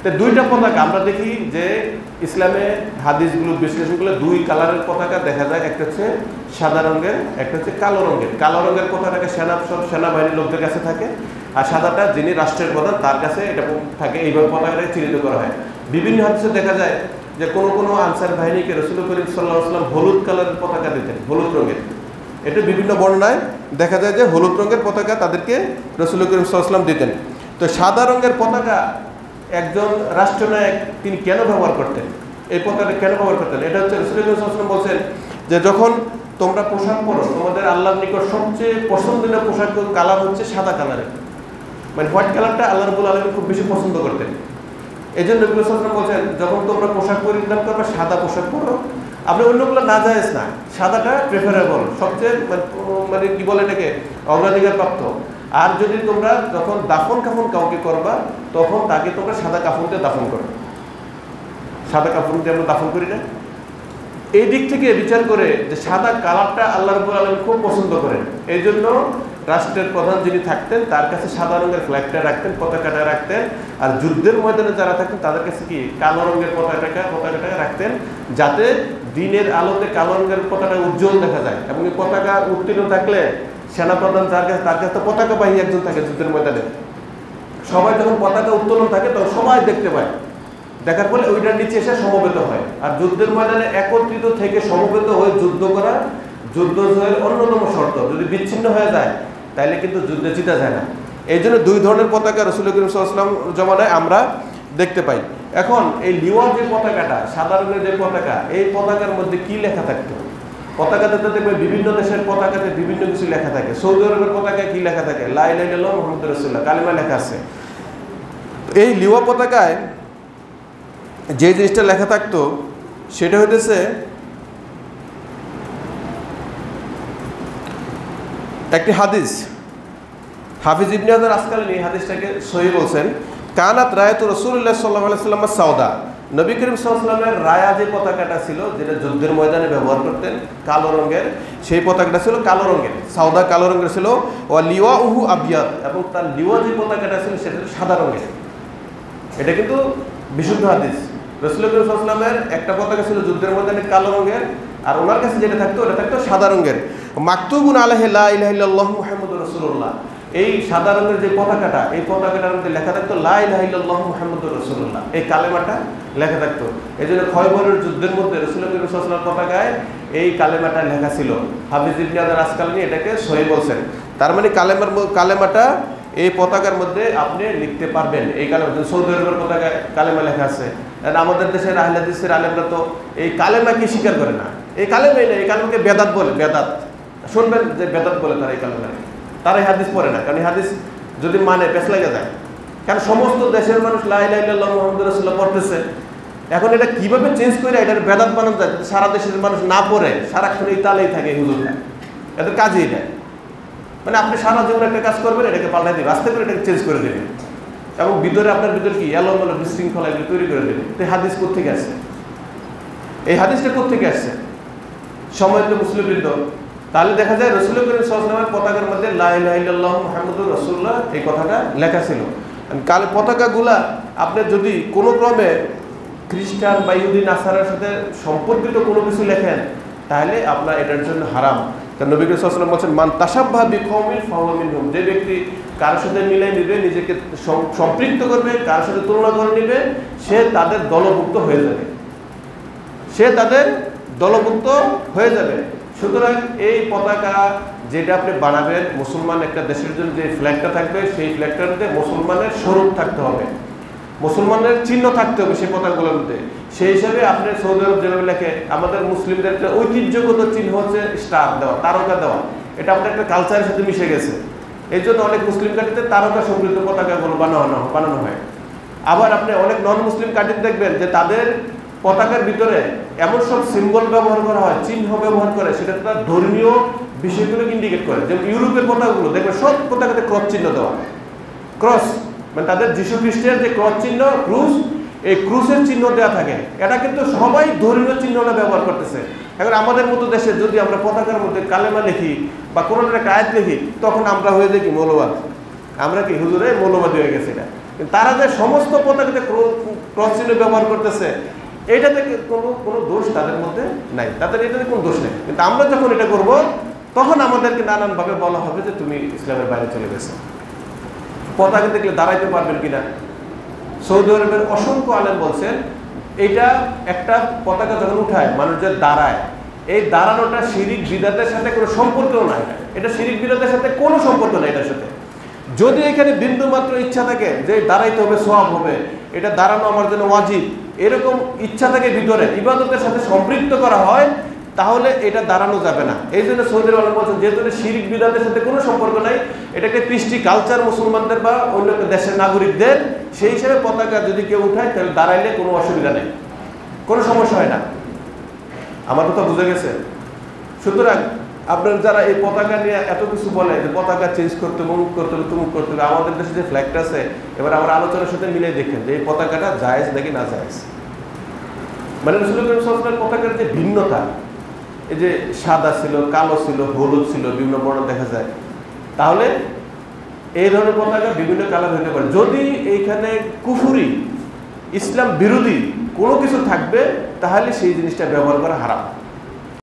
তো দুইটা পতাকা আমরা দেখি যে ইসলামে হাদিসগুলো বিশ্লেষণগুলো দুই কালারের পতাকা দেখা যায়, একটা হচ্ছে সাদা রঙের, একটা হচ্ছে কালো রঙের। কালো রঙের পতাকাটা সেনাবাহিনীর লোকদের কাছে থাকে, আর সাদাটা যিনি রাষ্ট্রের প্রধান তার কাছে এটা থাকে। এইভাবে পতাকাটা চিহ্নিত করা হয়। বিভিন্ন হাদিসে দেখা যায় যে কোনো আনসার বাহিনীকে রাসূল করিম সাল্লাল্লাহু আলাইহি ওয়াসাল্লাম হলুদ কালারের পতাকা দিতেন, হলুদ রঙের। এটা বিভিন্ন বর্ণনায় দেখা যায় যে হলুদ রঙের পতাকা তাদেরকে রাসূল করিম সাল্লাল্লাহু আলাইহি ওয়াসাল্লাম দিতেন। তো সাদা রঙের পতাকা একজন রাষ্ট্রনায়ক তিনি কেন ব্যবহার করতেন, এই পতাকা কেন ব্যবহার করতেন? এটা হচ্ছে রাসূল সাল্লাল্লাহু আলাইহি ওয়াসাল্লাম বলছেন যে যখন তোমরা পোশাক পরো, তোমাদের আল্লাহর নিকট সবচেয়ে পছন্দনীয় পোশাক কালার হচ্ছে সাদা কালারের, মানে হোয়াইট কালারটা আল্লাহ রাব্বুল আলামিন খুব বেশি পছন্দ করতেন। এই জন্য নবী সাল্লাল্লাহু আলাইহি ওয়াসাল্লাম বলছেন যখন তোমরা পোশাক পরিধান করবে সাদা পোশাক পরো। আপনি অন্যগুলো না জায়েজ না, সাদাটা প্রেফারেবল, সবচেয়ে মানে কি বলে এটাকে অগ্রাধিকার প্রাপ্ত। আর যদি তোমরা যখন দাফন কাফন কাউকে করবা তখন তাকে তোমরা সাদা কাফন দিয়ে দাফন করো। সাদা কাফন দিয়ে আমরা দাফন করি না। এই দিক থেকে বিচার করে যে সাদা কালারটা আল্লাহ রাব্বুল আলামিন খুব পছন্দ করেন, এই জন্য রাষ্ট্রের প্রধান যিনি থাকতেন তার কাছে সাদা রঙের ফ্ল্যাগটা রাখতেন, পতাকাটা রাখতেন। আর যুদ্ধের ময়দানে যারা থাকতেন তাদের কাছে কি কালো রঙের পতাকাটা রাখতেন, যাতে দিনের আলোতে কালো রঙের পতাকা উজ্জ্বল দেখা যায়। এবং এই পতাকা উত্তীর্ণ থাকলে সেনাপ্রধান যার কাছে তার কাছে তো পতাকাবাহী একজন থাকে যুদ্ধের ময়দানে। সবাই যখন পতাকা উত্তোলন থাকে তখন সবাই দেখতে পায়, দেখার ফলে ওইটার নিচে এসে সমবেত হয়। আর যুদ্ধের ময়দানে একত্রিত থেকে সমবেত হয়ে যুদ্ধ করা যুদ্ধ জয়ের অন্যতম শর্ত। যদি বিচ্ছিন্ন হয়ে যায় তাহলে কিন্তু যুদ্ধে জিতা যায় না। এই জন্য দুই ধরনের পতাকা রাসূল করিম সাল্লাল্লাহু আলাইহি ওয়াসাল্লাম জমানায় আমরা দেখতে পাই। এখন এই লিওয়া যে পতাকাটা, সাদা রঙের যে পতাকা, এই পতাকার মধ্যে কি লেখা থাকতো? পতাকাতে তো দেখবে বিভিন্ন দেশের পতাকাতে বিভিন্ন কিছু লেখা থাকে। সৌদি আরবের পতাকায় কি লেখা থাকে? লা ইলাহা ইল্লাল্লাহ মুহাম্মাদুর রাসূলুল্লাহ, কালিমা লেখা আছে। এই লিওয়া পতাকায় যে জিনিসটা লেখা থাকতো সেটা হইতেছে একটি হাদিস। হাফিজ ইবনে হাজার আসকালানী এই হাদিসটাকে সহিহ বলছেন। কানাত রায়াতু রাসূলুল্লাহ সাল্লাল্লাহু আলাইহি ওয়াসাল্লাম সাউদা, নবী করিম সাল্লাল্লাহু আলাইহি ওয়াসাল্লামের রায়া যে পতাকাটা ছিল, যেটা যুদ্ধের ময়দানে ব্যবহার করতেন, কালো রঙের, সেই পতাকাটা ছিল কালো রঙের, সাউদা কালো রঙের ছিল। ওয়া লিওয়াউহু আবিয়াদ, এবং তার লিওয়া যে পতাকাটা ছিল সেটা সাদা রঙের। এটা কিন্তু বিশুদ্ধ হাদিস। রাসূল করিম সাল্লাল্লাহু আলাইহি ওয়াসাল্লামের একটা পতাকা ছিল যুদ্ধের ময়দানে কালো রঙের, আর ওনার কাছে যেটা থাকতো ওটা থাকতো সাদা রঙের। মাকতুবুন আলাইহি লা ইলাহা ইল্লাল্লাহু মুহাম্মাদুর রাসূলুল্লাহ, এই সাদা রঙের যে পতাকাটা, এই পতাকাটার মধ্যে লেখা থাকতো লা ইলাহা ইল্লাল্লাহু মুহাম্মাদুর রাসূলুল্লাহ, এই কালেমাটা লেখা থাকতো। এই জন্য খয়বরের যুদ্ধের মধ্যে রাসূল করিম সাল্লাল্লাহু আলাইহি ওয়াসাল্লামের পতাকায় এই কালেমাটা লেখা ছিল। হাফিজ ইবনে হাজার আসকালানী এটাকে সহিহ বলছেন। তার মানে কালেমাটা এই পতাকার মধ্যে আপনি লিখতে পারবেন। এই কালেমা সৌদি আরবের পতাকায় কালেমা লেখা আছে। আমাদের দেশের আহলে হাদিসের আলেমরা তো এই কালেমাকে স্বীকার করে না। এই কালেমাই না, এই কালেমাকে বেদাত বলে। বেদাত শুনবেন যে বেদাত বলে তারা এই কালেমা, তারা এই হাদিস পড়ে না। কারণ এই হাদিস যদি মানে পেছ লেগে যায়, কারণ সমস্ত দেশের মানুষ লা ইলাহা ইল্লাল্লাহু মুহাম্মাদুর রাসূলুল্লাহ পড়তেছে। এখন এটা কিভাবে চেঞ্জ করে এটার বেদাত বানানো যায়? সারা দেশের মানুষ না পড়ে সারাক্ষণ এই তালেই থাকে হুজুররা, এদের কাজই এটা। মানে আপনি সারা জীবন একটা কাজ করবেন, এটাকে পাল্টাই দেবেন, আস্তে করে এটাকে চেঞ্জ করে দেবেন, এবং ভিতরে আপনার ভিতরে কি এলোমেলো বিশৃঙ্খলা এগুলো তৈরি করে দেবেন। তো এই হাদিস কোত্থেকে আসছে? এই হাদিসটা কোত্থেকে আসছে? সম্মানিত মুসলিমবৃন্দ, তাহলে দেখা যায় রাসূল করিম সাল্লাল্লাহু আলাইহি ওয়াসাল্লামের পতাকার মধ্যে লা ইলাহা ইল্লাল্লাহু মুহাম্মাদুর রাসূলুল্লাহ এই কথাটা লেখা ছিল। কাল পতাকাগুলা আপনি যদি কোনো ক্রমে খ্রিস্টান বা ইহুদি নাসারার সাথে সম্পর্কিত কোনো কিছু লেখেন তাহলে আপনার এটার জন্য হারাম। কারণ নবী করিম সাল্লাল্লাহু আলাইহি ওয়াসাল্লাম বলেছেন মান তাশাব্বাহা বিকওমিন ফাহুয়া মিনহুম, যে ব্যক্তি কারোর সাথে মিলাই নিবে, নিজেকে সম্পৃক্ত করবে, কারোর সাথে তুলনা করে নিবে, সে তাদের দলভুক্ত হয়ে যাবে, সে তাদের দলভুক্ত হয়ে যাবে। সুতরাং এই পতাকা যেটা আপনি বানাবেন, মুসলমান একটা দেশের জন্য যে ফ্ল্যাগটা থাকবে সেই ফ্ল্যাগটার মধ্যে মুসলমানের স্বরূপ থাকতে হবে, মুসলমানের চিহ্ন থাকতে হবে সেই পতাকাগুলোর মধ্যে। সেই হিসাবে আপনি সৌদি আরব যেভাবে লেখে, আমাদের মুসলিমদের একটা ঐতিহ্যগত চিহ্ন হচ্ছে স্টার দেওয়া, তারকা দেওয়া। এটা আমাদের একটা কালচারের সাথে মিশে গেছে। এই জন্য অনেক মুসলিম কান্ট্রিতে তারকা সমৃদ্ধ পতাকাগুলো বানানো হয়। আবার আপনি অনেক নন মুসলিম কান্ট্রি দেখবেন যে তাদের পতাকার ভিতরে এমন সব সিম্বল ব্যবহার করা হয়, চিহ্ন ব্যবহার করে, সেটা তার ধর্মীয় বিষয়গুলোকে ইন্ডিকেট করে। যেমন ইউরোপের পতাকাগুলো দেখবেন সব পতাকাতে ক্রস চিহ্ন দেওয়া, ক্রস মানে তাদের যীশু খ্রিস্টের যে ক্রস চিহ্ন, ক্রুশ, এই ক্রুশের চিহ্ন দেওয়া থাকে। এটা কিন্তু সবাই ধর্মীয় চিহ্নটা ব্যবহার করতেছে। এখন আমাদের মতো দেশে যদি আমরা পতাকার মধ্যে কালেমা লিখি বা কোনো একটা আয়াত লিখি, তখন আমরা হয়ে যাই কি মৌলবাদ, আমরা কি হুজুরে মৌলবাদী হয়ে গেছে। এটা তারা যে সমস্ত পতাকাতে ক্রস চিহ্ন ব্যবহার করতেছে, এইটাতে কোনো দোষ তাদের মধ্যে নাই, তাদের এটাতে কোনো দোষ নেই। কিন্তু আমরা যখন এটা করব তখন আমাদেরকে নানানভাবে বলা হবে যে তুমি ইসলামের বাইরে চলে গেছো। পতাকা দেখলে দাঁড়াইতে পারবেন কিনা? সৌদি আরবের অসংখ্য আলেম বলছেন এটা একটা পতাকা যখন উঠায় মানুষ যে দাঁড়ায়, এই দাঁড়ানোটা শিরিক বিদআতের সাথে কোনো সম্পর্ক নাই। এটা শিরিক বিদআতের সাথে কোনো সম্পর্ক নাই এটার সাথে। যদি এখানে বিন্দু মাত্র ইচ্ছা থাকে যে দাঁড়াইতে হবে, সওয়াব হবে, এটা দাঁড়ানো আমার জন্য ওয়াজিব, এরকম ইচ্ছা থাকে ভিতরে, ইবাদতের সাথে সম্পৃক্ত করা হয়, তাহলে এটা দাঁড়ানো যাবে না। এই জন্য সৌদি আরব বলছেন যেহেতু শিরিক বিদআতের সাথে কোনো সম্পর্ক নাই, এটাকে কৃষ্টি কালচার মুসলমানদের বা অন্য দেশের নাগরিকদের, সেই হিসেবে পতাকা যদি কেউ উঠায় তাহলে দাঁড়াইলে কোনো অসুবিধা নেই, কোনো সমস্যা হয় না। আমার কথা বুঝে গেছে? সুতরাং আপনার যারা এই পতাকা নিয়ে এত কিছু বলে যে পতাকা চেঞ্জ করতে হবে, অমুক করতে হবে, তুমুক করতে হবে, আমাদের দেশে যে ফ্ল্যাগটা আছে, এবার আমার আলোচনার সাথে মিলে দেখেন যে এই পতাকাটা জায়েজ নাকি না জায়েজ। মানে রাসূল করিম সাল্লাল্লাহু আলাইহি ওয়াসাল্লামের পতাকার যে ভিন্নতা, এই যে সাদা ছিল, কালো ছিল, হলুদ ছিল, বিভিন্ন বর্ণ দেখা যায়, তাহলে এই ধরনের পতাকা বিভিন্ন কালার হতে পারে। যদি এইখানে কুফরি, ইসলাম বিরোধী কোনো কিছু থাকবে, তাহলে সেই জিনিসটা ব্যবহার করা হারাম।